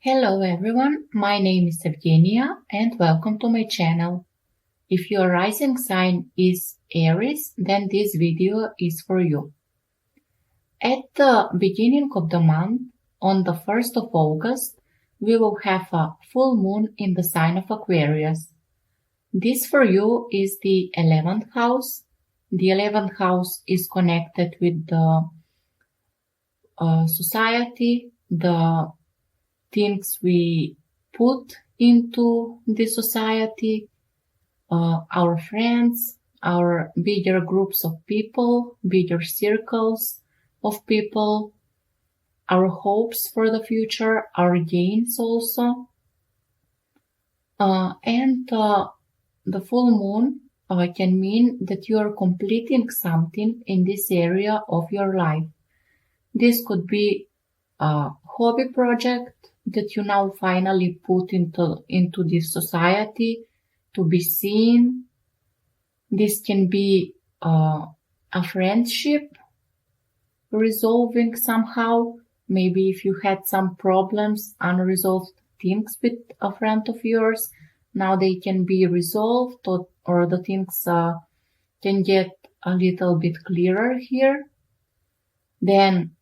Hello everyone, my name is Evgenia and welcome to my channel. If your rising sign is Aries, then this video is for you. At the beginning of the month, on the 1st of August, we will have a full moon in the sign of Aquarius. This for you is the 11th house. The 11th house is connected with the society, the things we put into the society, our friends, our bigger groups of people, bigger circles of people, our hopes for the future, our gains also. And the full moon can mean that you are completing something in this area of your life. This could be a hobby project that you now finally put into this society to be seen. This can be a friendship resolving somehow. Maybe if you had some problems, unresolved things with a friend of yours, now they can be resolved, or the things can get a little bit clearer here. Then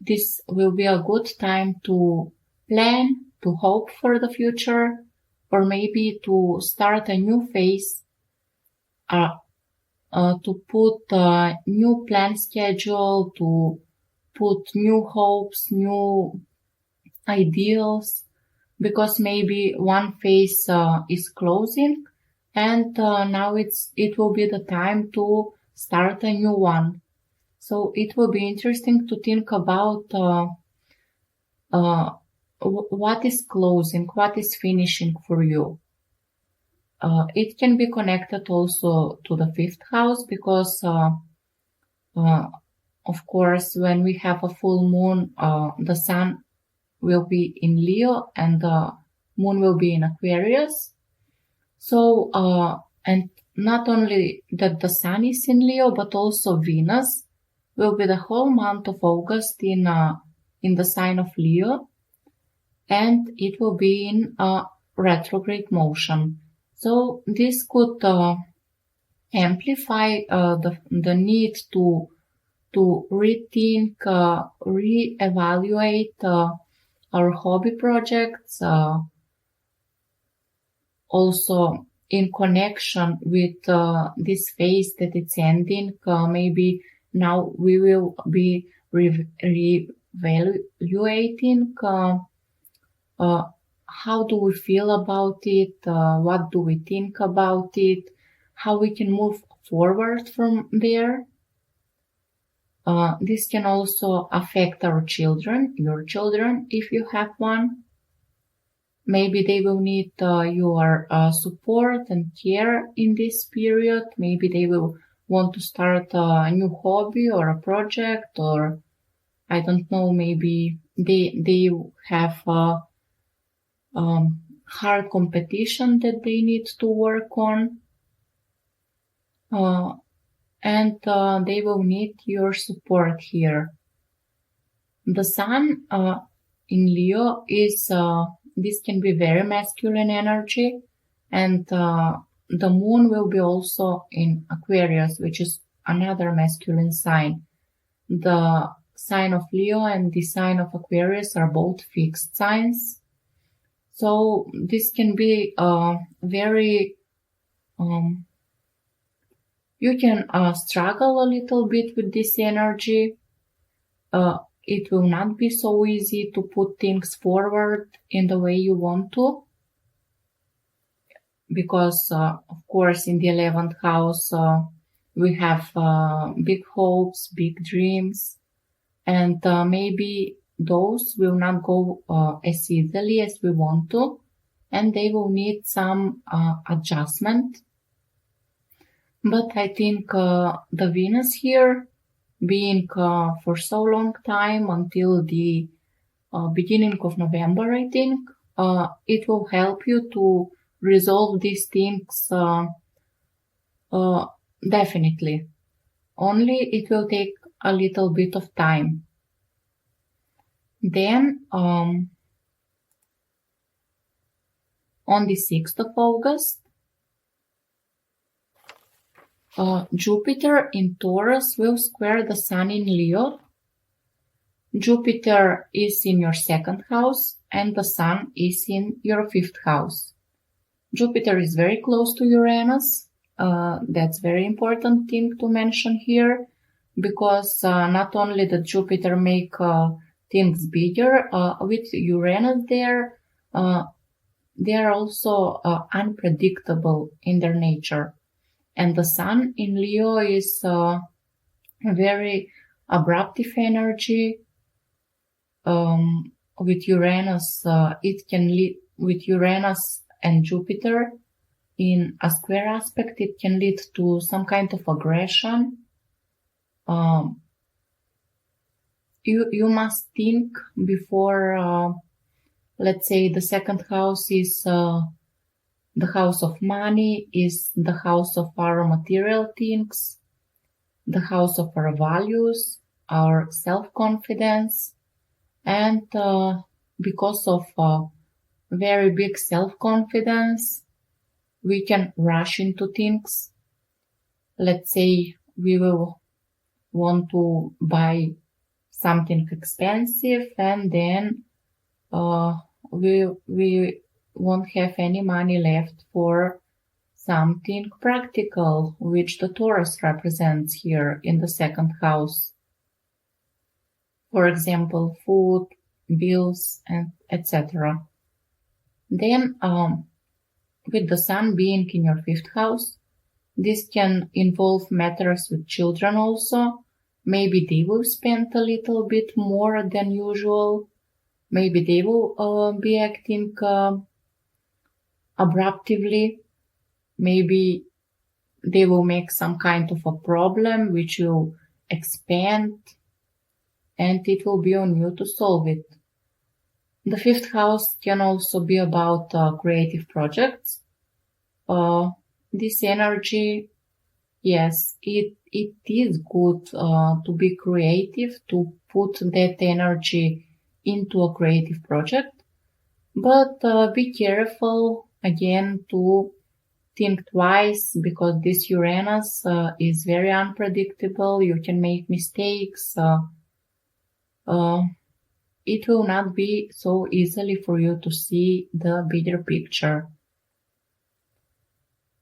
this will be a good time to plan, to hope for the future, or maybe to start a new phase, to put a new plan schedule, to put new hopes, new ideals, because maybe one phase is closing and now it will be the time to start a new one. So it will be interesting to think about what is closing, what is finishing for you. It can be connected also to the 5th house because, of course, when we have a full moon, the sun will be in Leo and the moon will be in Aquarius. So, and not only that the sun is in Leo, but also Venus will be the whole month of August in the sign of Leo, and it will be in a retrograde motion. So this could amplify the need to rethink, reevaluate our hobby projects, also in connection with this phase that it's ending. Maybe now we will be reevaluating how do we feel about it, what do we think about it, how we can move forward from there. This can also affect our children, your children, if you have one. Maybe they will need your support and care in this period. Maybe they will want to start a new hobby or a project, or I don't know, maybe they have hard competition that they need to work on, and they will need your support here. The sun in Leo is this can be very masculine energy, and the moon will be also in Aquarius, which is another masculine sign. The sign of Leo and the sign of Aquarius are both fixed signs. So this can be very, you can struggle a little bit with this energy. It will not be so easy to put things forward in the way you want to. Because, of course, in the 11th house, we have big hopes, big dreams, and maybe those will not go as easily as we want to, and they will need some adjustment. But I think the Venus here, being for so long time until the beginning of November, I think, it will help you to resolve these things definitely. Only it will take a little bit of time. Then On the 6th of August, Jupiter in Taurus will square the Sun in Leo. Jupiter is in your 2nd house and the Sun is in your 5th house. Jupiter is very close to Uranus. That's very important thing to mention here, because not only does Jupiter make things bigger, with Uranus there, they are also unpredictable in their nature. And the Sun in Leo is a very abruptive energy. With Uranus, it can lead, with Uranus and Jupiter in a square aspect, it can lead to some kind of aggression. You must think before, let's say the 2nd house is the house of money, is the house of our material things, the house of our values, our self-confidence, and because of very big self-confidence, we can rush into things. Let's say we will want to buy something expensive, and then we won't have any money left for something practical, which the Taurus represents here in the 2nd house. For example, food, bills, and etc. Then, with the Sun being in your 5th house, this can involve matters with children also. Maybe they will spend a little bit more than usual. Maybe they will be acting abruptly. Maybe they will make some kind of a problem which will expand, and it will be on you to solve it. The 5th house can also be about creative projects. This energy, yes, it is good to be creative, to put that energy into a creative project, but be careful again to think twice, because this Uranus is very unpredictable. You can make mistakes. It will not be so easily for you to see the bigger picture.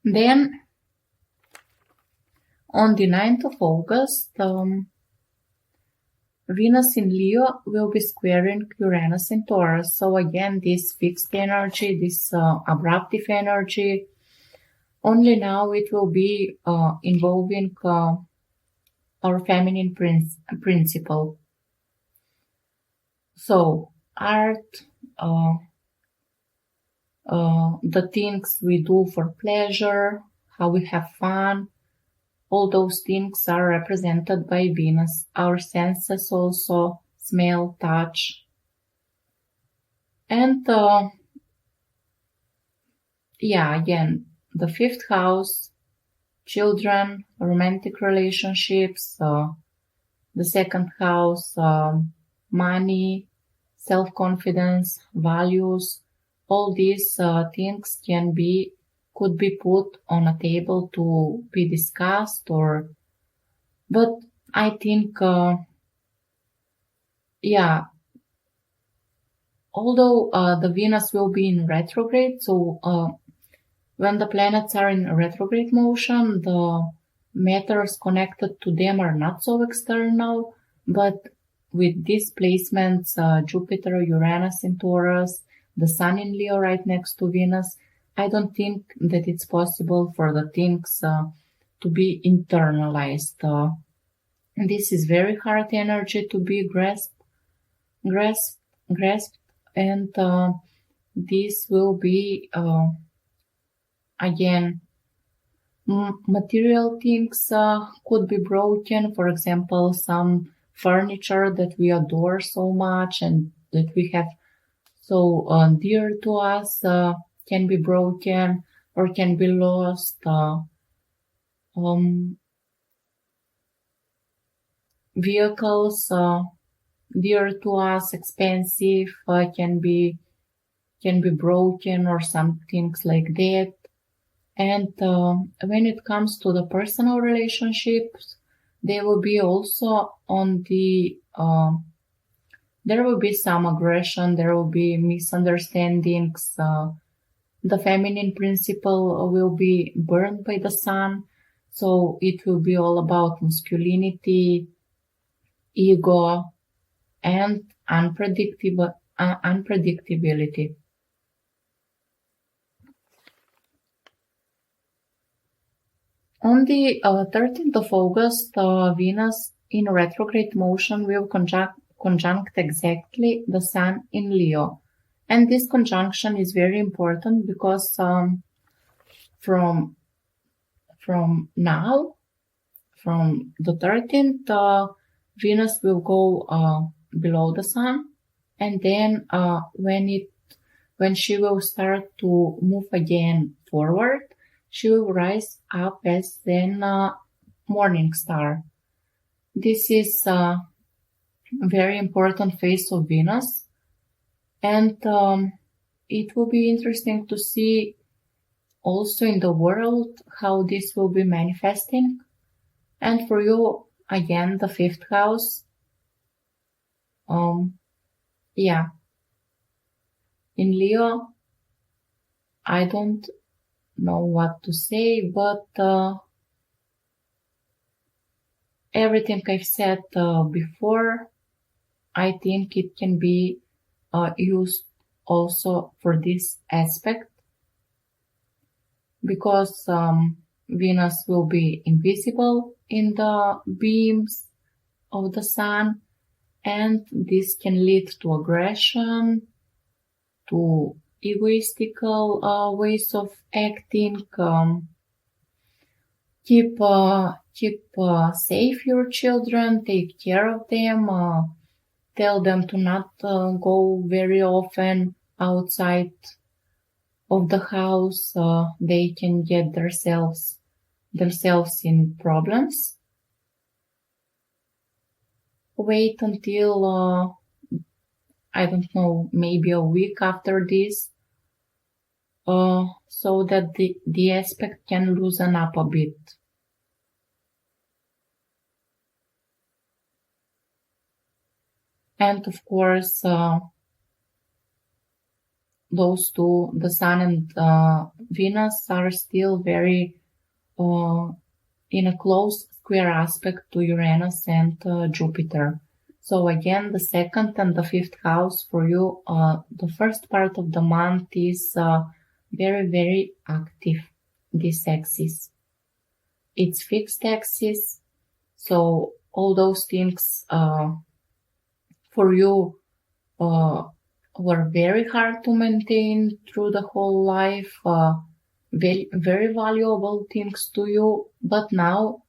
Then, on the 9th of August, Venus in Leo will be squaring Uranus in Taurus. So again, this fixed energy, this abruptive energy, only now it will be involving our feminine principle. So, art, the things we do for pleasure, how we have fun, all those things are represented by Venus. Our senses also, smell, touch. And again, the 5th house, children, romantic relationships, the 2nd house, money, self-confidence, values, all these things could be put on a table to be discussed, but I think, although the Venus will be in retrograde, so when the planets are in retrograde motion, the matters connected to them are not so external, but with these placements, Jupiter, Uranus in Taurus, the Sun in Leo right next to Venus, I don't think that it's possible for the things to be internalized. This is very hard energy to be grasped, and this will be, again, material things could be broken. For example, some furniture that we adore so much and that we have so dear to us can be broken or can be lost. Vehicles dear to us, expensive, can be can be broken or some things like that. And when it comes to the personal relationships, they will be also on the there will be some aggression, there will be misunderstandings. The feminine principle will be burned by the sun, so it will be all about masculinity, ego, and unpredictability. On the 13th of August, Venus in retrograde motion will conjunct exactly the Sun in Leo. And this conjunction is very important because from now, from the 13th, Venus will go below the Sun, and then when she will start to move again forward, she will rise up as then morning star. This is a very important phase of Venus, and it will be interesting to see also in the world how this will be manifesting. And for you, again, the fifth house, yeah, in Leo, I don't know what to say, but everything I've said before, I think it can be used also for this aspect, because Venus will be invisible in the beams of the sun, and this can lead to aggression, to egoistical ways of acting. Keep safe your children, take care of them, tell them to not go very often outside of the house. They can get themselves in problems. Wait until I don't know, maybe a week after this, so that the aspect can loosen up a bit. And of course, those two, the Sun and Venus, are still very in a close square aspect to Uranus and Jupiter. So again, the second and the fifth house for you, the first part of the month is very, very active, this axis. It's fixed axis, so all those things for you were very hard to maintain through the whole life, very, very valuable things to you, but now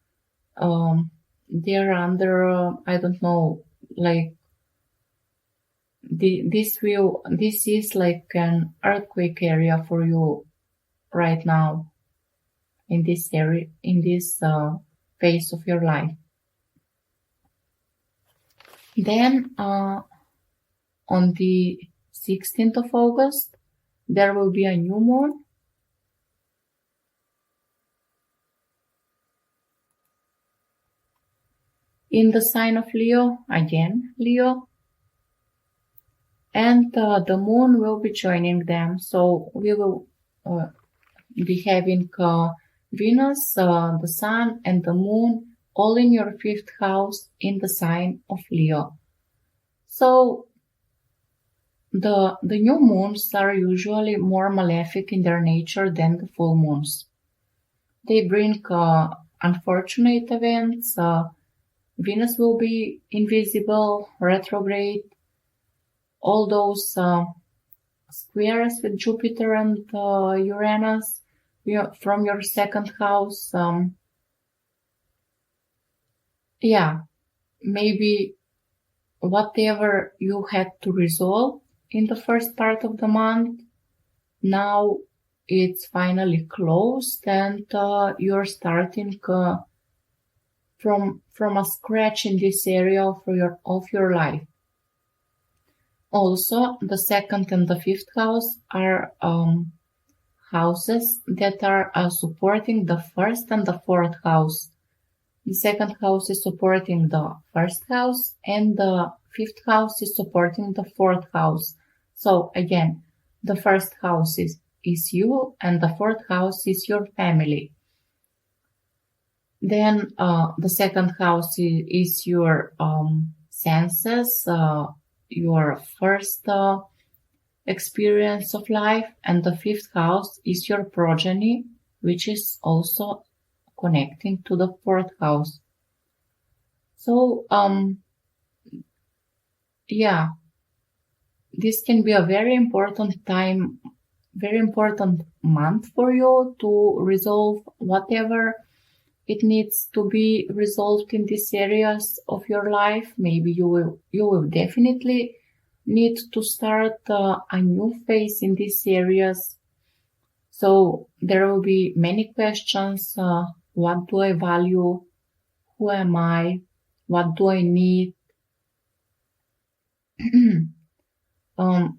they're under, I don't know, like this is like an earthquake area for you right now in this area, in this phase of your life. Then on the 16th of August, there will be a new moon. In the sign of Leo, again, Leo. And the moon will be joining them. So we will be having Venus, the sun, and the moon all in your fifth house in the sign of Leo. So the new moons are usually more malefic in their nature than the full moons. They bring unfortunate events. Venus will be invisible, retrograde. All those squares with Jupiter and Uranus from your second house. Yeah, maybe whatever you had to resolve in the first part of the month, now it's finally closed, and you're starting from a scratch in this area of your life. Also, the second and the fifth house are houses that are supporting the first and the fourth house. The second house is supporting the first house, and the fifth house is supporting the fourth house. So again, the first house is you, and the fourth house is your family. Then the second house is your senses, your first experience of life, and the fifth house is your progeny, which is also connecting to the fourth house. So, yeah, this can be a very important time, very important month for you to resolve whatever it needs to be resolved in these areas of your life. Maybe you will definitely need to start a new phase in these areas. So there will be many questions. What do I value? Who am I? What do I need?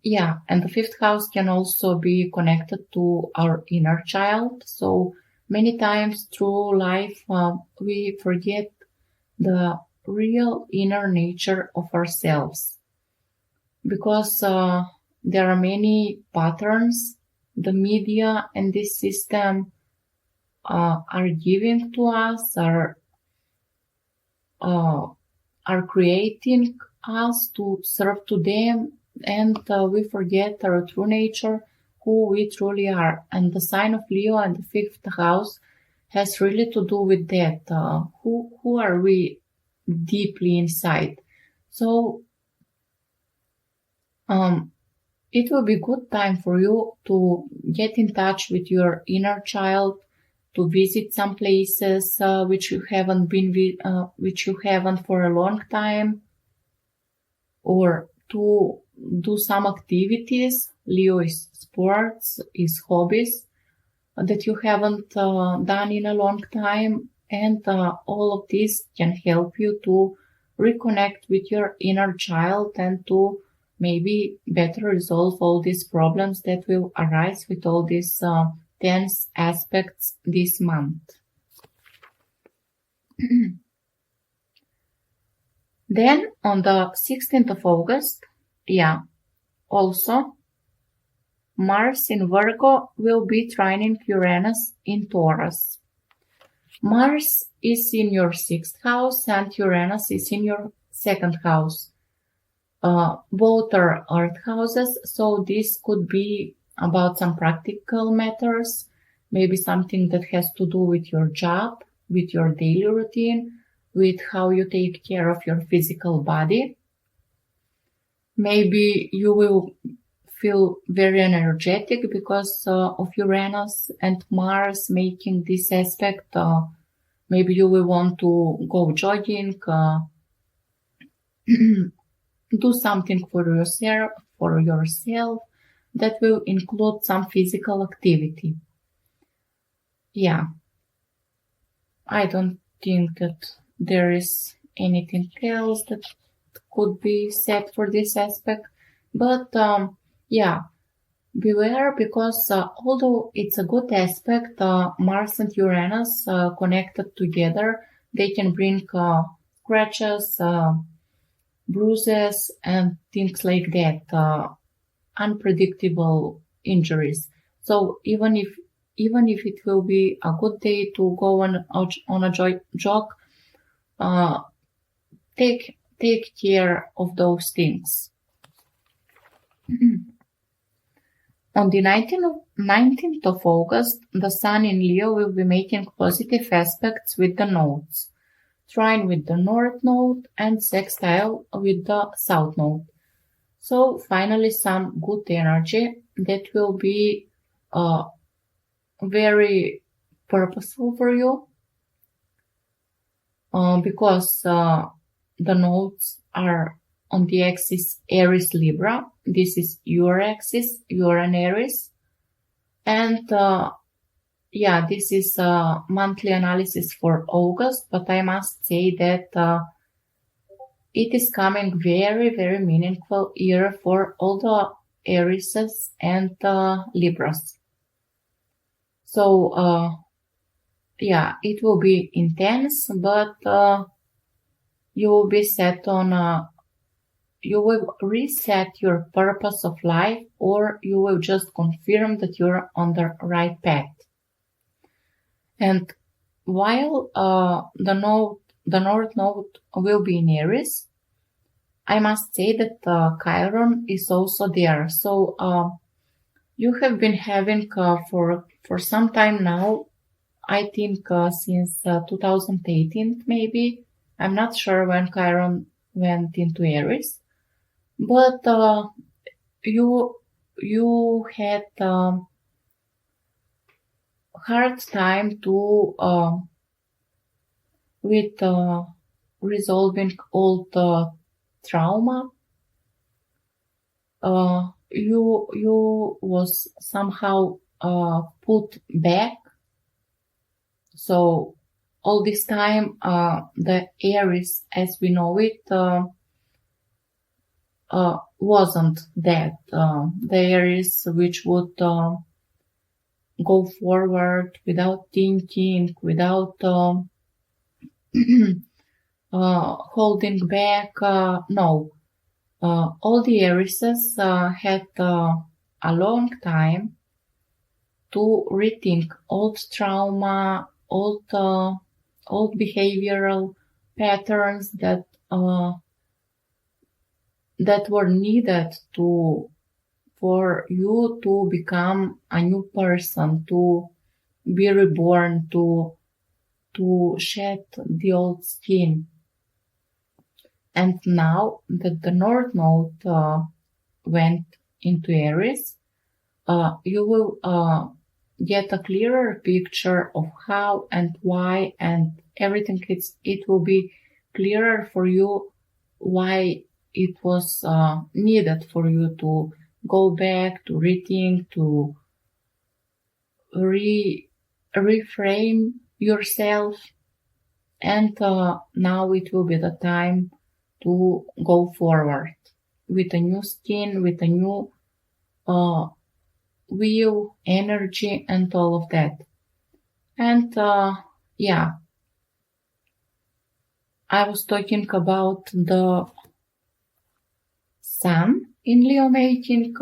Yeah, and the fifth house can also be connected to our inner child. So many times through life, we forget the real inner nature of ourselves because there are many patterns the media and this system are giving to us, are creating us to serve to them, and we forget our true nature, who we truly are. And the sign of Leo and the fifth house has really to do with that. Who are we deeply inside? So it will be good time for you to get in touch with your inner child, to visit some places which you haven't which you haven't for a long time, or to do some activities. Leo is sports, is hobbies that you haven't done in a long time, and all of this can help you to reconnect with your inner child and to maybe better resolve all these problems that will arise with all these tense aspects this month. Then on the 16th of August, also Mars in Virgo will be trining Uranus in Taurus. Mars is in your 6th house and Uranus is in your 2nd house. Both are earth houses, so this could be about some practical matters, maybe something that has to do with your job, with your daily routine, with how you take care of your physical body. Maybe you will feel very energetic because of Uranus and Mars making this aspect. Maybe you will want to go jogging, do something for yourself that will include some physical activity. I don't think that there is anything else that could be said for this aspect, but beware, because although it's a good aspect, Mars and Uranus connected together, they can bring scratches, bruises, and things like that, unpredictable injuries. So even if it will be a good day to go on a jog, take care of those things. On the 19th of August, the Sun in Leo will be making positive aspects with the nodes, trine with the North Node and sextile with the South Node. So finally some good energy that will be very purposeful for you, because the nodes are on the axis Aries Libra. This is your axis, you're an Aries. And this is a monthly analysis for August, but I must say that it is coming very, very meaningful year for all the Aries and Libras. So, yeah, it will be intense, but you will be set on you will reset your purpose of life, or you will just confirm that you're on the right path. And while the North Node will be in Aries, I must say that Chiron is also there. So you have been having for some time now, I think since 2018 maybe. I'm not sure when Chiron went into Aries, but you had hard time to with resolving old trauma. You was somehow put back. So all this time, the Aries, as we know it, wasn't that. The Aries which would go forward without thinking, without holding back. No. All the Aries had a long time to rethink old trauma, old behavioral patterns that were needed for you to become a new person, to be reborn, to shed the old skin. And now that the North Node went into Aries, you will get a clearer picture of how and why and everything. It will be clearer for you why it was needed for you to go back, to rethink, to reframe yourself. And now it will be the time to go forward with a new skin, with a new will, energy, and all of that. And yeah, I was talking about the Sun in Leo making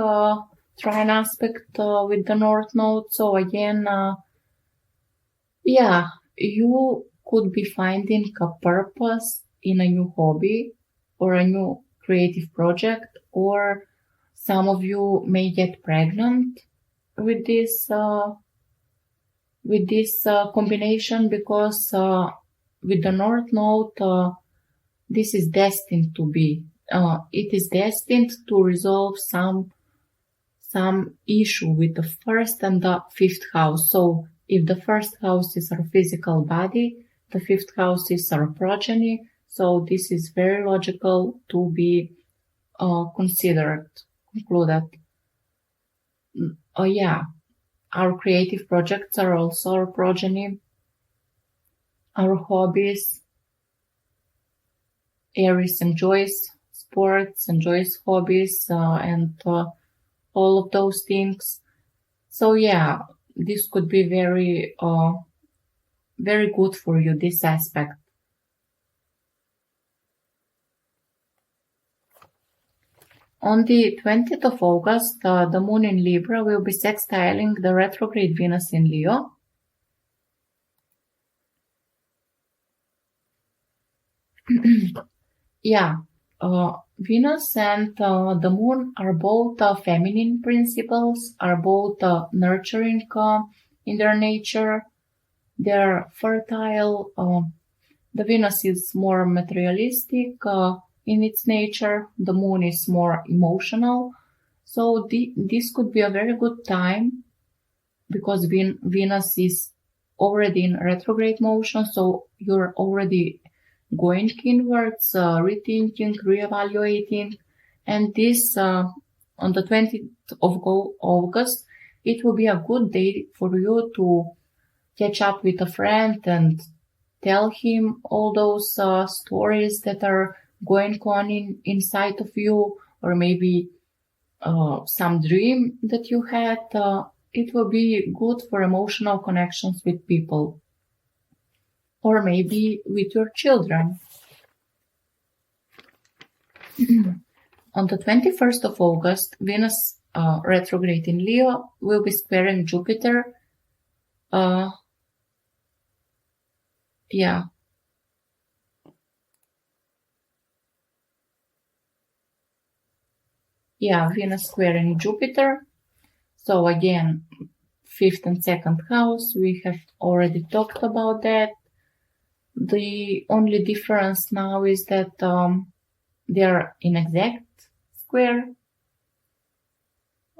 trine aspect with the North Node. So again, yeah, you could be finding a purpose in a new hobby or a new creative project, or some of you may get pregnant with this combination, because with the North Node, this is destined to be. It is destined to resolve some issue with the first and the fifth house. So if the first house is our physical body, the fifth house is our progeny. So this is very logical to be concluded. Yeah, our creative projects are also our progeny, our hobbies. Aries enjoys sports, enjoys hobbies, and all of those things. So yeah, this could be very, very good for you, this aspect. On the 20th of August, the moon in Libra will be sextiling the retrograde Venus in Leo. Yeah, Venus and the moon are both feminine principles, are both nurturing in their nature. They're fertile. The Venus is more materialistic in its nature. The moon is more emotional. So this could be a very good time, because Venus is already in retrograde motion. So you're already going inwards, rethinking, reevaluating. And this, on the 20th of August, it will be a good day for you to catch up with a friend and tell him all those stories that are going on inside of you, or maybe some dream that you had. It will be good for emotional connections with people, or maybe with your children. On the 21st of August, Venus retrograde in Leo will be squaring Jupiter. Yeah. Yeah, Venus squaring Jupiter. So again, 5th and 2nd house, we have already talked about that. The only difference now is that they are in exact square.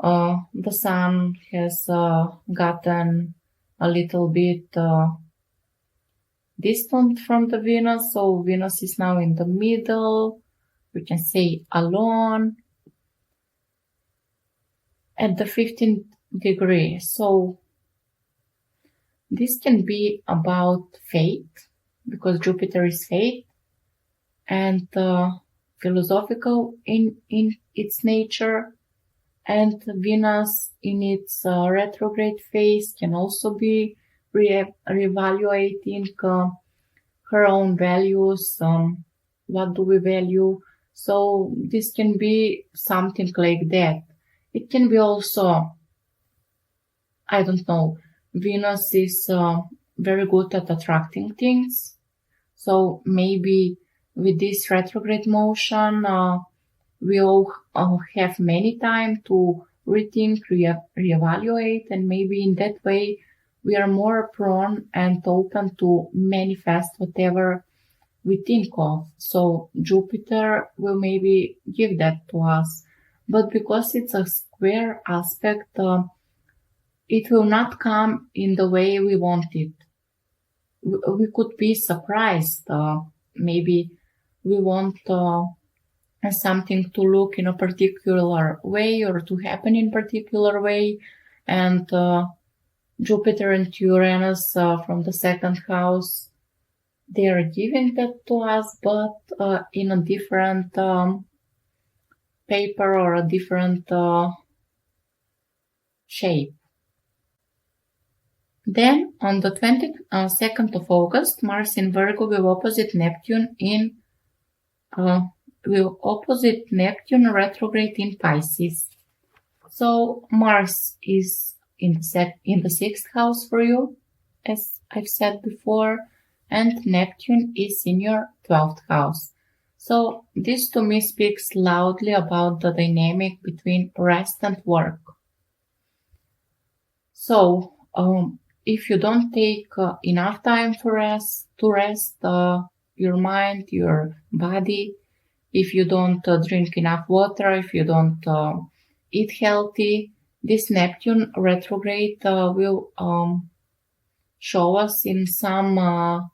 The Sun has gotten a little bit distant from the Venus, so Venus is now in the middle. We can say alone at the 15th degree. So this can be about fate, because Jupiter is fate, and philosophical in its nature, and Venus in its retrograde phase can also be reevaluating her own values. What do we value? So this can be something like that. It can be also, I don't know, Venus is very good at attracting things. So maybe with this retrograde motion, we'll have many time to rethink, reevaluate, and maybe in that way we are more prone and open to manifest whatever we think of. So Jupiter will maybe give that to us. But because it's a square aspect, it will not come in the way we want it. We could be surprised. Maybe we want something to look in a particular way or to happen in a particular way. And Jupiter and Uranus from the 2nd house, they are giving that to us, but in a different paper or a different shape. Then on the 22nd of August, Mars in Virgo will opposite Neptune retrograde in Pisces. So Mars is in the 6th house for you, as I've said before, and Neptune is in your 12th house. So this to me speaks loudly about the dynamic between rest and work. So if you don't take enough time to rest your mind, your body, if you don't drink enough water, if you don't eat healthy, this Neptune retrograde will show us in some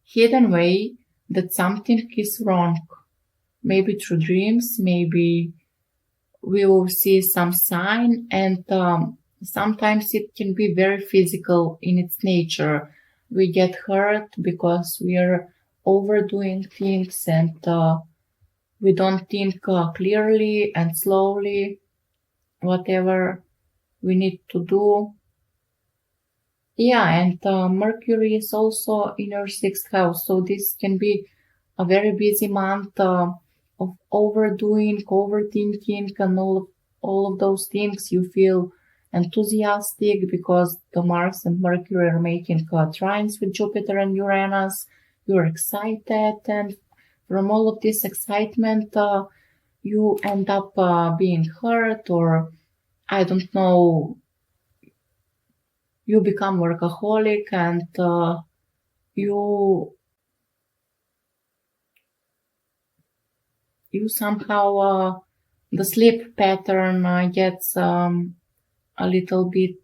hidden way that something is wrong. Maybe through dreams, maybe we will see some sign, and sometimes it can be very physical in its nature. We get hurt because we are overdoing things, and we don't think clearly and slowly whatever we need to do. Yeah, and Mercury is also in your 6th house, so this can be a very busy month of overdoing, overthinking, and all of those things. You feel enthusiastic because the Mars and Mercury are making trines with Jupiter and Uranus. You're excited, and from all of this excitement, you end up being hurt, or I don't know, you become workaholic, and you somehow the sleep pattern gets a little bit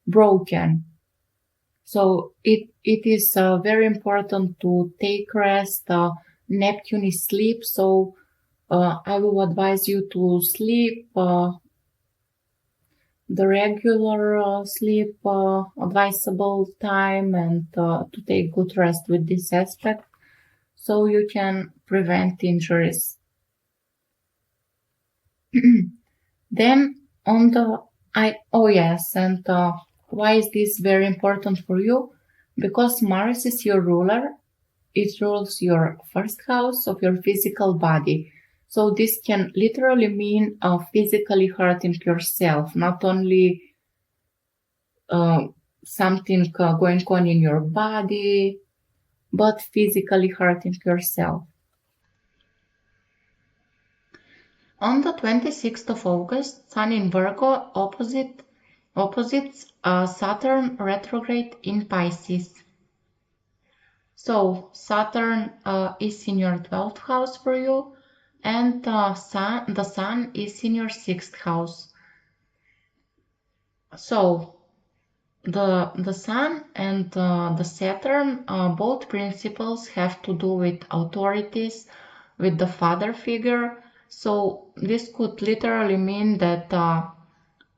broken. So it is very important to take rest. Neptune is sleep, so I will advise you to sleep the regular sleep advisable time, and to take good rest with this aspect. so you can prevent injuries. Then on the oh yes, and why is this very important for you? Because Mars is your ruler. It rules your first house of your physical body. So this can literally mean physically hurting yourself, not only uh, something going on in your body, but physically hurting yourself. On the 26th of August, Sun in Virgo opposites Saturn retrograde in Pisces. So Saturn is in your 12th house for you, and the Sun is in your 6th house. So the Sun and the Saturn, both principles have to do with authorities, with the father figure. So this could literally mean that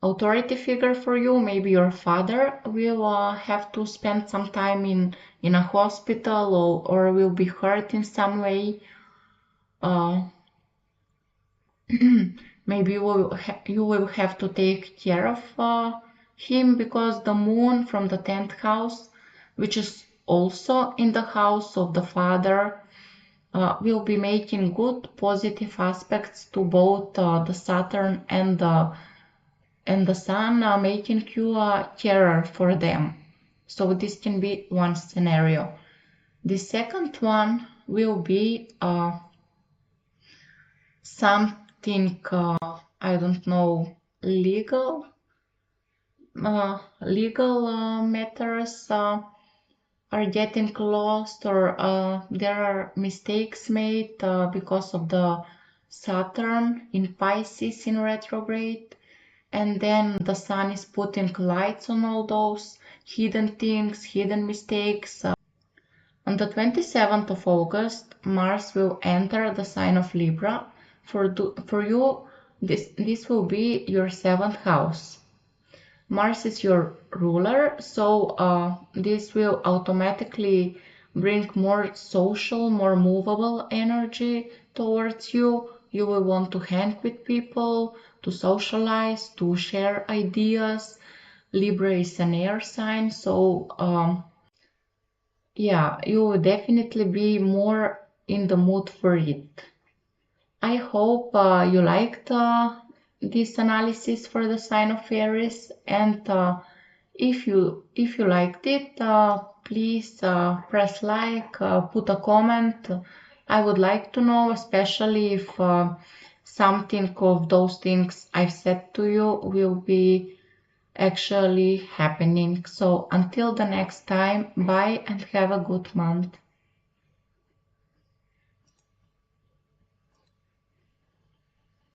authority figure for you, maybe your father, will have to spend some time in a hospital, or will be hurt in some way. Uh, maybe you will have to take care of him, because the moon from the 10th house, which is also in the house of the father, will be making good positive aspects to both the Saturn and the Sun, making you a carer for them. So this can be one scenario. The second one will be something, I don't know, legal matters are getting lost, or there are mistakes made because of the Saturn in Pisces in retrograde, and then the Sun is putting lights on all those hidden things, hidden mistakes. On the 27th of August, Mars will enter the sign of Libra. For you, this will be your 7th house. Mars is your ruler, so this will automatically bring more social, more movable energy towards you. You will want to hang with people, to socialize, to share ideas. Libra is an air sign, so yeah, you will definitely be more in the mood for it. I hope you liked this analysis for the sign of Aries, and if you liked it, please press like, put a comment. I would like to know, especially if something of those things I've said to you will be actually happening. So until the next time, bye and have a good month.